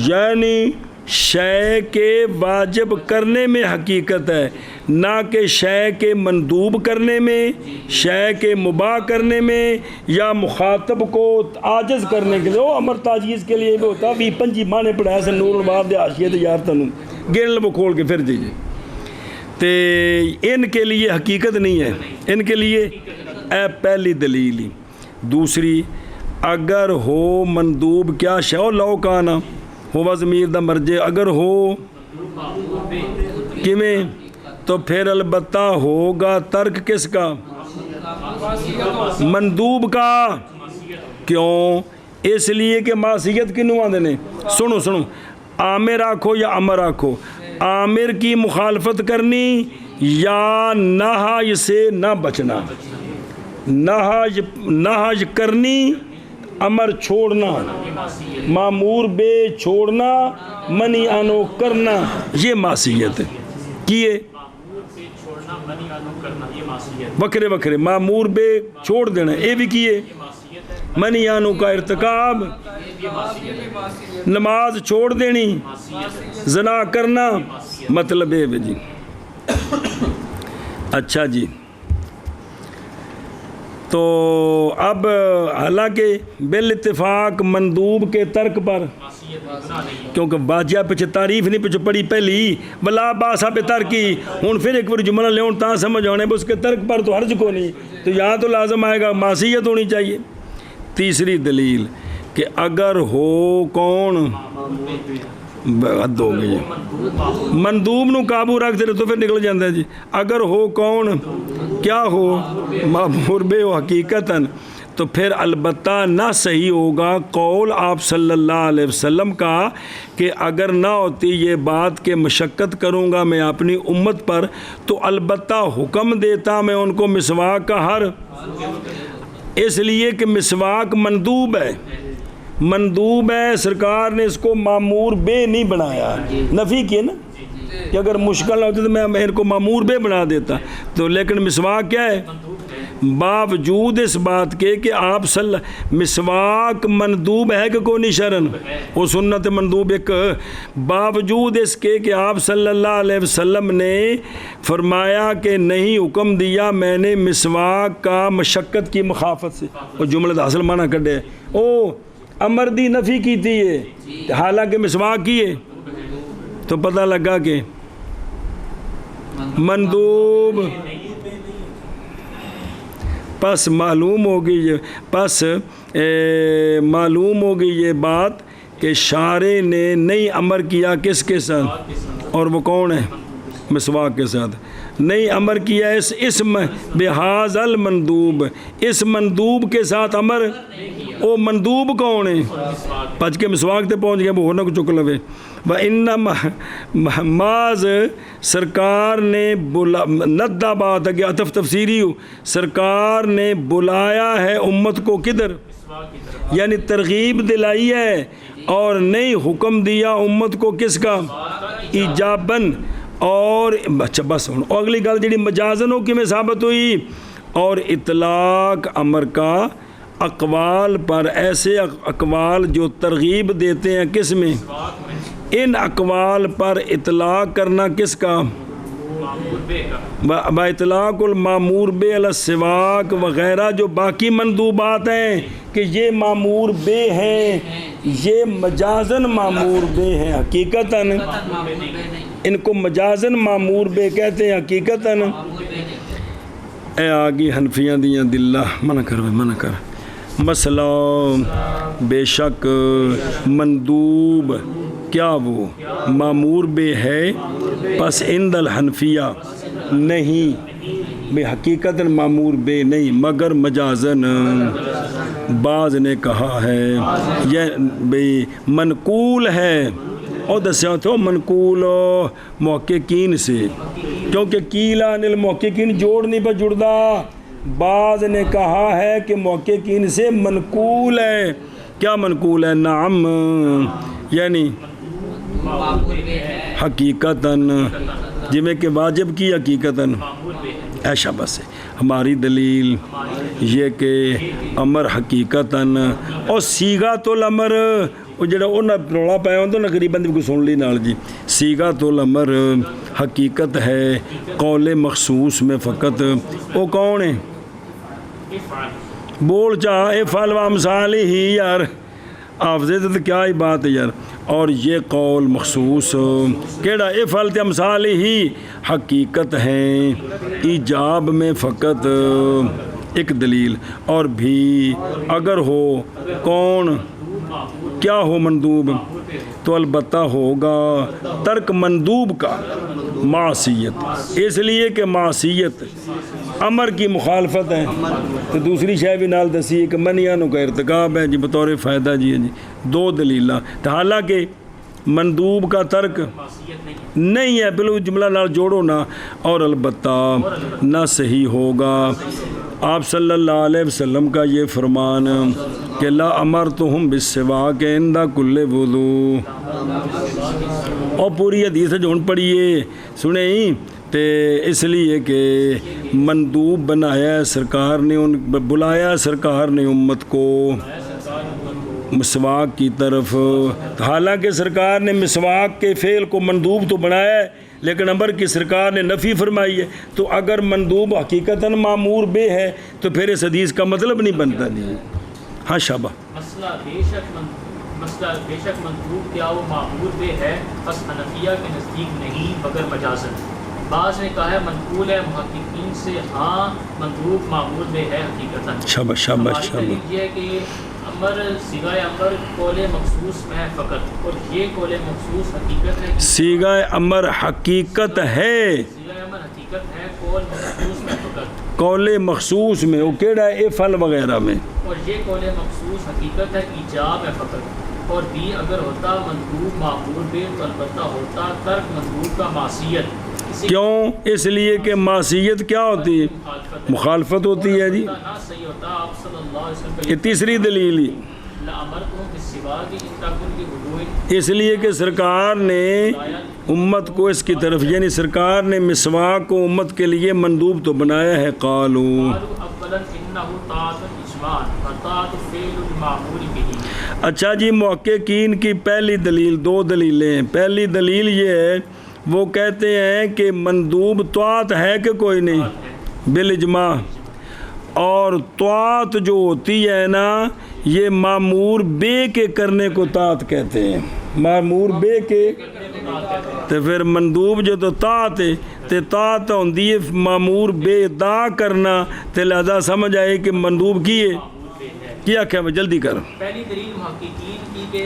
یعنی شے کے واجب کرنے میں حقیقت ہے، نہ کہ شے کے مندوب کرنے میں، شے کے مباح کرنے میں، یا مخاطب کو عاجز کرنے کے لیے. وہ امر تاجیز کے لیے بھی ہوتا. بھی پنجی مانے پڑھایا سے نور الباب دے حاشیے تے یار تنوں گن لو کھول کے پھر دیجیے. تے ان کے لیے حقیقت نہیں ہے، ان کے لیے اے پہلی دلیل ہی. دوسری، اگر ہو مندوب کیا شو لو کانا ہوا ضمیر دا مرجع، اگر ہو کیویں تو پھر البتہ ہوگا ترک کس کا؟ مندوب کا. کیوں؟ اس لیے کہ معصیت کنوں آندے نے. سنو سنو، عامر آکھو یا امر آکھو، عامر کی مخالفت کرنی یا نہج سے نہ بچنا، نہج کرنی، امر چھوڑنا، معمور بے چھوڑنا، منی آنو کرنا، یہ معصیت ہے. کیے وکرے وکرے معمور بے چھوڑ دینا یہ بھی کیے، منی آنو کا ارتکاب، نماز چھوڑ دینی، زنا کرنا، مطلب ہے جی. اچھا جی، تو اب حالانکہ بالاتفاق مندوب کے ترک پر، کیونکہ باجیا پیچھے تعریف نہیں پیچھے پڑھی پہلی بلا باسا پہ ترکی، ہوں پھر ایک بار جملہ لے تا سمجھ آنے اس کے ترک پر تو حرج کو نہیں، تو یہاں تو لازم آئے گا معصیت ہونی چاہیے. تیسری دلیل کہ اگر ہو کون، حد ہو گئی مندوب نو قابو رکھ دے تو پھر نکل جاندہ ہے جی. اگر ہو کون، کیا ہو معمور بے و حقیقتاً، تو پھر البتہ نہ صحیح ہوگا قول آپ صلی اللہ علیہ وسلم کا کہ اگر نہ ہوتی یہ بات کہ مشقت کروں گا میں اپنی امت پر تو البتہ حکم دیتا میں ان کو مسواک کا ہر، اس لیے کہ مسواک مندوب ہے، مندوب ہے، سرکار نے اس کو معمور بے نہیں بنایا. نفی کیے نا کہ اگر مشکل ہوتی تو میں ان کو معمور بے بنا دیتا. تو لیکن مسواک کیا ہے؟ باوجود اس بات کے کہ آپ مسواک مندوب ہے کہ کوئی نہیں شرن، وہ سنت مندوب ایک، باوجود اس کے کہ آپ صلی اللہ علیہ وسلم نے فرمایا کہ نہیں حکم دیا میں نے مسواک کا مشقت کی مخافت سے. وہ جملہ حاصل معنی کڈے او امر دی نفی کیتی ہے حالانکہ مسواک کیے تو پتہ لگا کہ مندوب پس معلوم ہوگی یہ بات کہ شارع نے نہیں امر کیا کس کے ساتھ اور وہ کون ہے مسواک کے ساتھ نہیں امر کیا اس اسم بحاظ المندوب اس مندوب کے ساتھ امر او مندوب کون ہے پچ کے مسواک تے پہنچ گیا وہ ہونا کو چک لوے ماز سرکار نے ندہ بات ہے کہ عطف تفسیری ہو سرکار نے بلایا ہے امت کو کدھر یعنی ترغیب دلائی ہے اور نہیں حکم دیا امت کو کس کا ایجابن اور اچھا بس اگلی گل جڑی مجازن ہو کہ میں ثابت ہوئی اور اطلاق امر کا اقوال پر ایسے اقوال جو ترغیب دیتے ہیں کس میں ان اقوال پر اطلاق کرنا کس کا با اطلاق المامور بے علی السواک وغیرہ جو باقی مندوبات ہیں کہ یہ مامور بے ہیں یہ مجازن مامور بے ہیں حقیقتاً ان کو مجازن مامور بے کہتے ہیں حقیقتاً اے آگی حنفیاں دیاں دلہ منع کر مسئلہ بے شک مندوب کیا وہ مامور بے ہے پس عند الحنفیہ نہیں بے حقیقت مامور بے نہیں مگر مجازن بعض نے کہا ہے یہ بے منقول ہے اور دسیا تو منقول محققین سے کیونکہ کیلا نل محققین جوڑ نہیں پہ جڑدا بعض نے کہا ہے کہ محققین سے منقول ہے کیا منقول ہے نعم یعنی حقیقتاً جمیں کہ واجب کی حقیقتاً ایشا بس ہے ہماری دلیل یہ کہ امر حقیقتاً اور سیغات الامر وہ جڑا انہاں رولا پایا ہوں تو نقریباً بھی کوئی سن لی نال جی سیغات الامر حقیقت ہے قول مخصوص میں فقط وہ کون ہے بول چاہ افعل و امثال ہی یار حافظے تو کیا ہی بات ہے یار اور یہ قول مخصوص کیڑا افعل تے امثال ہی حقیقت ہیں ایجاب میں فقط ایک دلیل اور بھی اگر ہو کون کیا ہو مندوب تو البتہ ہوگا ترک مندوب کا معصیت اس لیے کہ معصیت امر کی مخالفت ہے تو دوسری شے بھی نال دسی ہے کہ منیانوں کا ارتکاب ہے جی بطور فائدہ جی جی دو دلیلاں تو حالانکہ مندوب کا ترک نہیں ہے بلو جملہ نال جوڑو نا اور البتہ نہ صحیح ہوگا آپ صلی اللہ علیہ وسلم کا یہ فرمان کہ لا امرتہم بالسواک عند کل وضو اور پوری حدیث جو پڑھیے سنیں تے اس لیے کہ مندوب بنایا ہے سرکار نے بلایا سرکار نے امت کو مسواک کی طرف حالانکہ سرکار نے مسواک کے فعل کو مندوب تو بنایا ہے لیکن امر کی سرکار نے نفی فرمائی ہے تو اگر مندوب حقیقتاً مامور بے ہے تو پھر اس حدیث کا مطلب نہیں بنتا نہیں ہاں شابہ مسئلہ بے شک مندوب کیا وہ مامور بے ہے بس حنفیہ کے نزدیک نہیں مگر مجازن بعض نے کہا ہے منقول ہے محققین سے ہاں مندوب مامور بے ہے حقیقتاً شابہ یہ ہے کہ امر صیغہ امر قول مخصوص میں فقط اور یہ قول مخصوص حقیقت ہے صیغہ امر حقیقت ہے صیغہ امر حقیقت ہے قول مخصوص میں فقط قول مخصوص میں وہ کیڑا ہے افعل وغیرہ میں اور یہ قول مخصوص حقیقت ہے ایجاب ہے فقط اور بھی اگر ہوتا مندوب معمول بے تو البتہ ہوتا ترک مندوب کا معصیت کیوں اس لیے کہ معصیت کیا ہوتی ہے مخالفت ہوتی ہے جی یہ تیسری دلیل ہی اس لیے کہ سرکار نے امت کو اس کی طرف یعنی سرکار نے مسواک کو امت کے لیے مندوب تو بنایا ہے قالو اچھا جی محققین کی پہلی دلیل دو دلیلیں ہیں پہلی دلیل یہ ہے وہ کہتے ہیں کہ مندوب طاعت ہے کہ کوئی نہیں بالاجماع اور طاعت جو ہوتی ہے نا یہ معمور بے کے کرنے کو طاعت کہتے ہیں، معمور بے کے تے پھر مندوب جو تو طاعت ہے تے طاعت ہوندی ہے معمور بے دا کرنا، تے لہذا سمجھ آئے کہ مندوب کی ہے کیا کہہ جلدی کر۔ پہلی دلیل محققین کی کہ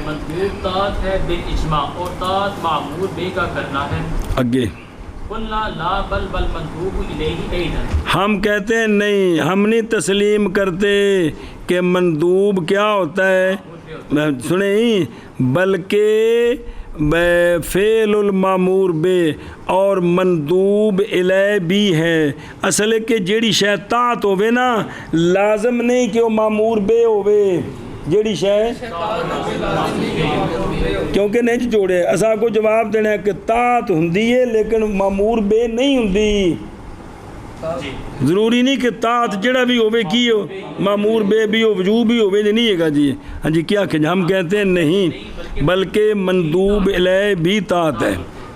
مندوب طاعت ہے بالاجماع اور طاعت معمور بے کا کرنا ہے۔ آگے قلنا لا بل مندوب الیہ ایضا، ہم کہتے ہیں نہیں، ہم نہیں تسلیم کرتے کہ مندوب کیا ہوتا ہے، سنیں، بلکہ فعل المامور بے اور مندوب الیہ بھی ہے۔ اصل ہے کہ جیڑی شے طاعت ہوے نا لازم نہیں کہ وہ مامور بے ہوے، جیڑی شے کیونکہ نہیں جوڑے اساں کو جواب دینا ہے کہ طاعت ہوندی ہے لیکن مامور بے نہیں ہوندی، ضروری نہیں کہ طاعت جڑا بھی ہوے کی ہو مامور بے بھی ہو وجوب بھی ہوے نہیں ہے گا جی۔ ہاں جی کیا کہ ہم کہتے ہیں نہیں بلکہ مندوب الیہ بھی طاعت ہے۔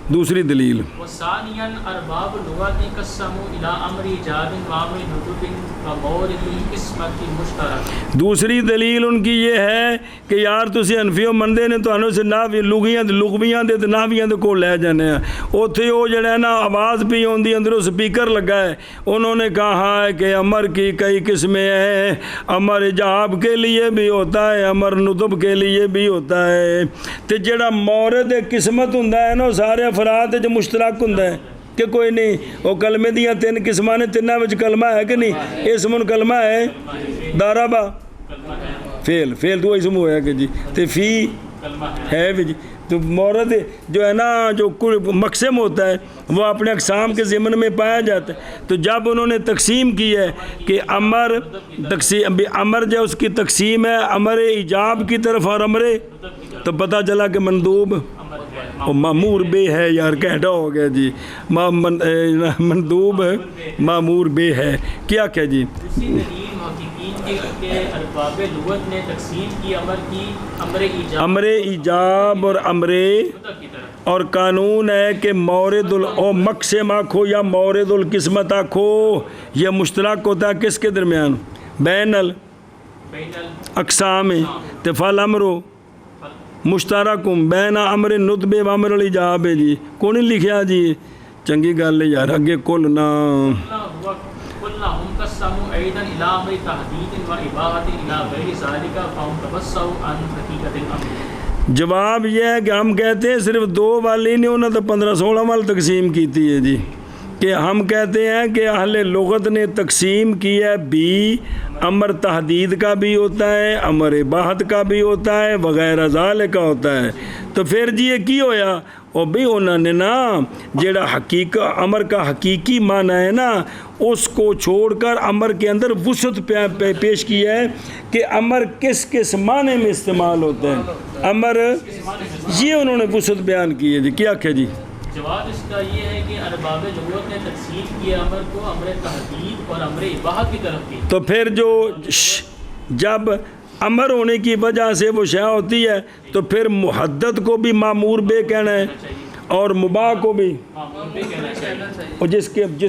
دوسری دلیل وثانیا ارباب اللغات قسموا الى امر ایجاب وامر ندب ومورد قسمت مشترک، دوسری دلیل ان کی یہ ہے کہ یار تسی حنفیوں مندے نے تانوں سے نحوی لغویاں دے تے نحویاں دے کول لے جانے ہیں، اوتھے وہ جڑا ہے نا آواز بھی ہوندی اندروں سپیکر لگا ہے، انہوں نے کہا ہے کہ امر کی کئی قسمیں ہیں، امر ایجاب کے لیے بھی ہوتا ہے، امر ندب کے لیے بھی ہوتا ہے، تے جڑا مورد قسمت ہوندا ہے نا سارے افراد جو مشترک ہوندا ہے کہ کوئی نہیں، وہ کلمے دیاں تین قسمان ہیں، تیناں وچ کلمہ ہے کہ نہیں، اسم کلمہ ہے، داربا فعل تو اسم ہویا کہ جی، تے فی ہے بھی جی، تو مورد جو ہے نا جو مقسم ہوتا ہے وہ اپنے اقسام کے ضمن میں پایا جاتا ہے۔ تو جب انہوں نے تقسیم کی ہے کہ امر جو اس کی تقسیم ہے امر ایجاب کی طرف اور امر، تو پتہ چلا کہ مندوب معمور بے ہے، یار کہٹا ہو گیا جی، مندوب معمور بے ہے، کیا کہ جی۔ دوسری دلیل محققین کے ارباب لغت نے تقسیم کی امر کی امر ایجاب اور امر کی طرف، اور قانون ہے کہ مورد مقسم آکھو یا مورد القسمت آکھو، یہ مشترک ہوتا ہے کس کے درمیان، بین الاقسام، فال امرو مشترکم بین امر ندب و امر الایجاب ہے جی، کون لکھیا جی، چنگی گل ہے یار، اگے کل نا قلنا ہم قسموا ایضا الی امر تحدید و اباحۃ الی غیر ذلک فهم تبصروا عن حقیقت الامر۔ جواب یہ ہے کہ ہم کہتے ہیں صرف دو والی نے انہوں نے 15-16 وال تقسیم کیتی ہے جی، کہ ہم کہتے ہیں کہ اہل لغت نے تقسیم کی ہے بھی، امر تحدید کا بھی ہوتا ہے، امر اباحت کا بھی ہوتا ہے، وغیرہ ذالک کا ہوتا ہے، تو پھر جی یہ کی ہویا، اور بھی انہوں نے نا جیڑا امر کا حقیقی معنی ہے نا اس کو چھوڑ کر امر کے اندر وسعت پیش کیا ہے کہ امر کس کس معنی میں استعمال ہوتا ہے، امر یہ انہوں نے وسعت بیان کی ہے جی، کیا کہ جی۔ جواب اس کا یہ ہے کہ ارباب لغت نے تقسیم کیا امر کو امر تحدید اور امر اباحت کی طرف کی، تو پھر جو جب امر ہونے کی وجہ سے وہ شے ہوتی ہے تو پھر محدد کو بھی معمور بے کہنا ہے اور مباح کو بھی، اور جس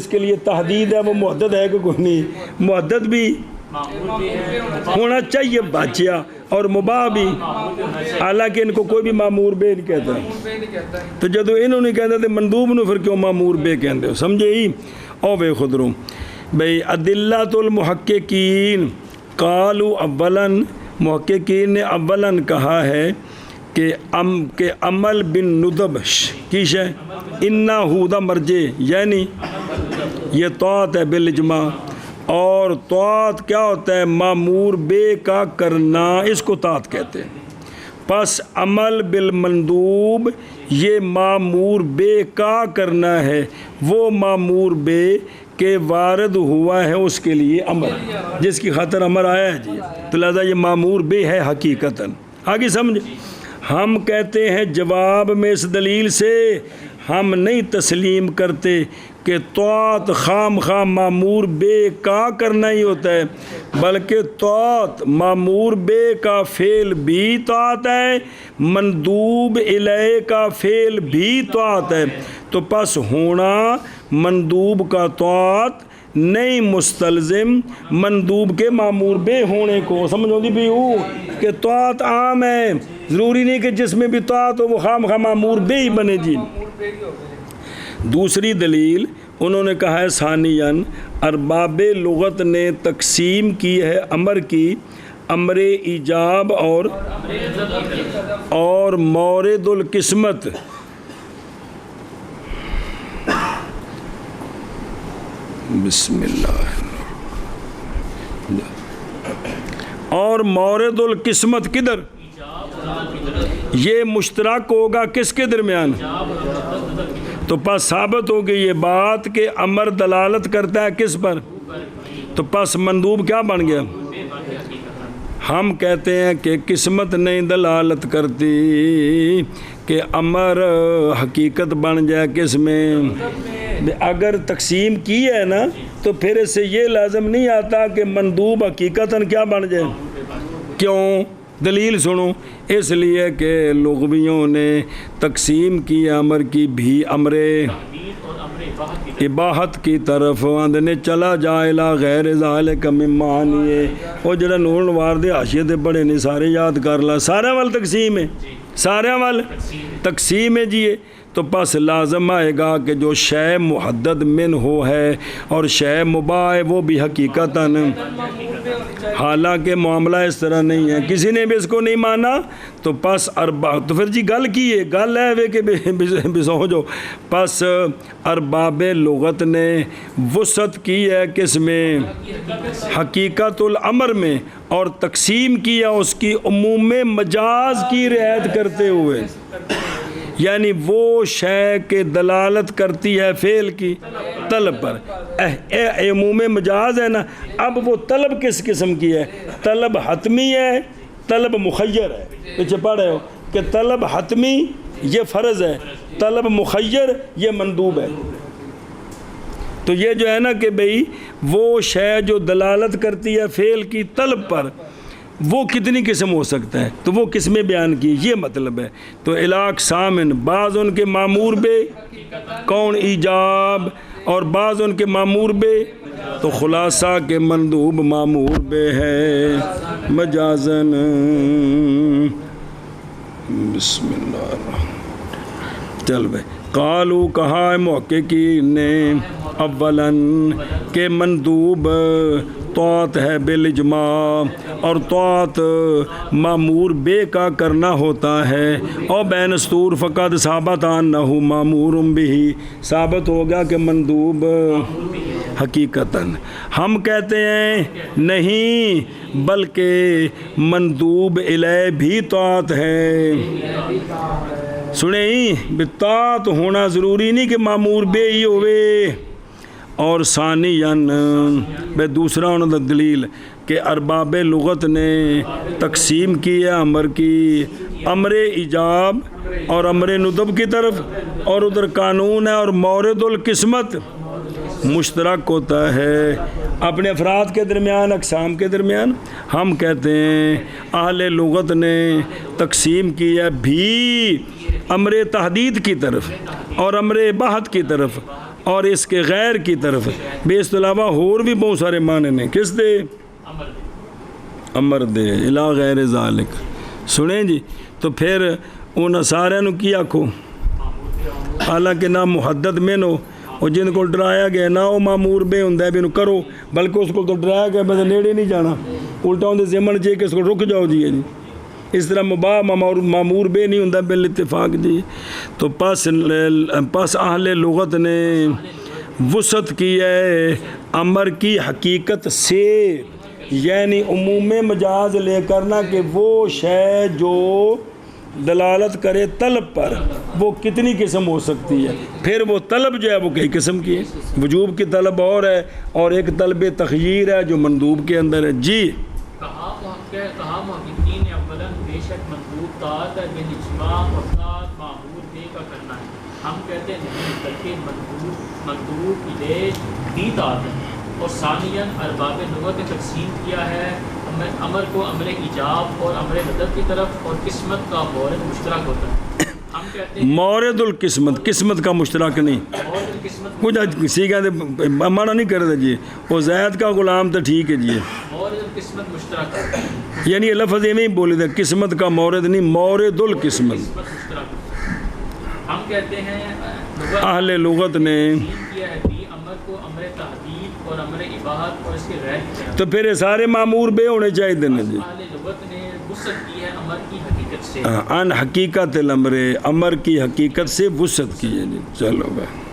کے لیے تحدید ہے وہ محدد ہے کہ کوئی نہیں، محدد بھی ہونا چاہیے بچیا اور مباح بھی، حالانکہ ان کو کوئی بھی معمور بے نہیں کہتا، تو جدو انہوں نے کہتا تو مندوب نو پھر کیوں معمور بے کہندے ہو، سمجھے ہی۔ او بے خود رو بھئی ادلۃ المحققین قالوا اولا، محققین نے اولا کہا ہے کہ عمل بن ندب کی شے انا ہودہ مرجے، یعنی یہ طاعت ہے بالاجماع، اور طاعت کیا ہوتا ہے، معمور بے کا کرنا، اس کو طاعت کہتے ہیں۔ پس عمل بالمندوب یہ معمور بے کا کرنا ہے، وہ معمور بے کہ وارد ہوا ہے اس کے لیے امر، جس کی خاطر امر آیا ہے جی، تو لہذا یہ معمور بے ہے حقیقتاً۔ آگے سمجھ، ہم کہتے ہیں جواب میں اس دلیل سے ہم نہیں تسلیم کرتے کہ طاعت خام معمور بے کا کرنا ہی ہوتا ہے، بلکہ طاعت معمور بے کا فعل بھی طاعت ہے، مندوب الیہ کا فعل بھی طاعت ہے، تو پس ہونا مندوب کا طاعت نہیں مستلزم مندوب کے مامور بے ہونے کو. سمجھ ہوگی بھی ہو کہ طاعت عام ہے, ضروری نہیں کہ جس میں بھی طاعت ہو وہ خام خواہ مامور بے ہی بنے. جی دوسری دلیل انہوں نے کہا ہے ثانیاً ارباب لغت نے تقسیم کی ہے امر کی امر ایجاب اور مورد القسمت. بسم اللہ. اور مورد القسمت کدھر؟ یہ مشترک ہوگا کس کے درمیان؟ تو پس ثابت ہو گئی یہ بات کہ امر دلالت کرتا ہے کس پر؟ تو پس مندوب کیا بن گیا؟ ہم کہتے ہیں کہ قسمت نہیں دلالت کرتی کہ امر حقیقت بن جائے کس میں. اگر تقسیم کی ہے نا تو پھر اس سے یہ لازم نہیں آتا کہ مندوب حقیقتاً کیا بن جائے. کیوں؟ دلیل سنو. اس لیے کہ لغویوں نے تقسیم کی امر کی بھی امر اباحت کی طرف آندنے چلا جا الہ غیر ذالک مما عنیے. وہ جڑا نور نوار دے حاشیے تے بڑے نے سارے یاد کر لا. سارے وال تقسیم ہے, سارے وال تقسیم ہے. جی تو پس لازم آئے گا کہ جو شے محدد من ہو ہے اور شے مباح ہے وہ بھی حقیقتاً, حالانکہ معاملہ اس طرح نہیں ہے, کسی نے بھی اس کو نہیں مانا. تو پس تو پھر جی گل کی ہے, گل ہے وہ کہ بسو جو پس ارباب لغت نے وسعت کی ہے کس میں؟ حقیقت الامر میں, اور تقسیم کیا اس کی عموم مجاز کی رعایت کرتے ہوئے. یعنی وہ شے کے دلالت کرتی ہے فعل کی طلب پر. عموم مجاز ہے نا. اب وہ طلب کس قسم کی ہے؟ طلب حتمی ہے, طلب مخیر ہے. پیچھے پڑھے ہو کہ طلب حتمی یہ فرض ہے, طلب مخیر یہ مندوب ہے. تو یہ جو ہے نا کہ بھئی وہ شے جو دلالت کرتی ہے فعل کی طلب پر وہ کتنی قسم ہو سکتا ہے, تو وہ قسمیں بیان کی, یہ مطلب ہے. تو علاق سامن بعض ان کے معمور بے کون ایجاب اور بعض ان کے معمور بے, تو خلاصہ کے مندوب معمور بے ہے مجازن. بسم اللہ الرحمن. چل بھائی قالو کہا ہے محققین نے اولاً کہ مندوب طاعت ہے بالاجماع, اور طاعت معمور بے کا کرنا ہوتا ہے. اور بین استور فقط ثابت انہ معمور بھی, ثابت ہو گیا کہ مندوب حقیقتاً. ہم کہتے ہیں نہیں بلکہ مندوب الیہ بھی طاعت ہے. سنیں طاعت ہونا ضروری نہیں کہ معمور بے ہی ہوئے. اور ثانیاً بے دوسرا انہوں نے دلیل کہ ارباب لغت نے تقسیم کی ہے امر کی امر ایجاب اور امر ندب کی طرف, اور ادھر قانون ہے اور مورد القسمت مشترک ہوتا ہے اپنے افراد کے درمیان, اقسام کے درمیان. ہم کہتے ہیں اہل لغت نے تقسیم کی ہے بھی امر تحدید کی طرف اور امر اباحت کی طرف اور اس کے غیر کی طرف. بے اس علاوہ اور بھی بہت سارے معنی نے. کس دے؟ امر دے الہ غیر ذالک. سنیں جی تو پھر ان سارے نو کی آکھو, حالانکہ نہ محدد میں نو اور جن کو ڈرایا گیا نہ وہ معمور بے ہوں بھی انہوں کرو, بلکہ اس کو تو ڈرایا گیا میں نیڑے نہیں جانا, الٹا ہوں ذمن چاہیے کہ اس کو رک جاؤ. جی اس طرح مباح معمور بے نہیں ہوں بالاتفاق. جی تو پس اہل لغت نے وسعت کی ہے امر کی حقیقت سے, یعنی عموم مجاز لے کرنا کہ وہ شے جو دلالت کرے طلب پر وہ کتنی قسم ہو سکتی ہے. پھر وہ طلب جو ہے وہ کئی قسم کی ہے. وجوب کی طلب اور ہے اور ایک طلب تخییر ہے جو مندوب کے اندر ہے. جی کہا محققین نے اولاً بے شک مندوب طاعت ہے بالاجماع اور طاعت معمور بے کا کرنا ہے. ہم کہتے ہیں نہیں بلکہ مندوب الیہ بھی طاعت ہے. اور ثانیاً ارباب لغت نے تقسیم کیا ہے امر کو امر ایجاب اور امر ندب کی طرف, اور قسمت کا مورد مشترک ہوتا ہے. ہم کہتے ہیں مورد القسمت، قسمت کا مشترک نہیں، مورد القسمت کچھ کسی کہتے مانا نہیں کرتا جی، وہ زید کا غلام تو ٹھیک ہے جی، مورد القسمت مشترک ہے، یعنی یہ لفظ یہ نہیں بولے تھے قسمت کا مورد نہیں، مورد القسمت۔ قسمت مشترک ہے۔ ہم کہتے ہیں لغت اہل لغت نے تقسیم کیا ہے بھی امر کو امر تحدید اور امر اباحت اور اس کے غیر کی طرف۔ تو پھر یہ سارے معمور بے ہونے چاہیے نا جی۔ اہل لغت نے وسعت کی ہے امر کی حقیقت سے۔ ان حقیقت الامر، امر کی حقیقت سے وسعت کی ہے جی، چلو بھائی۔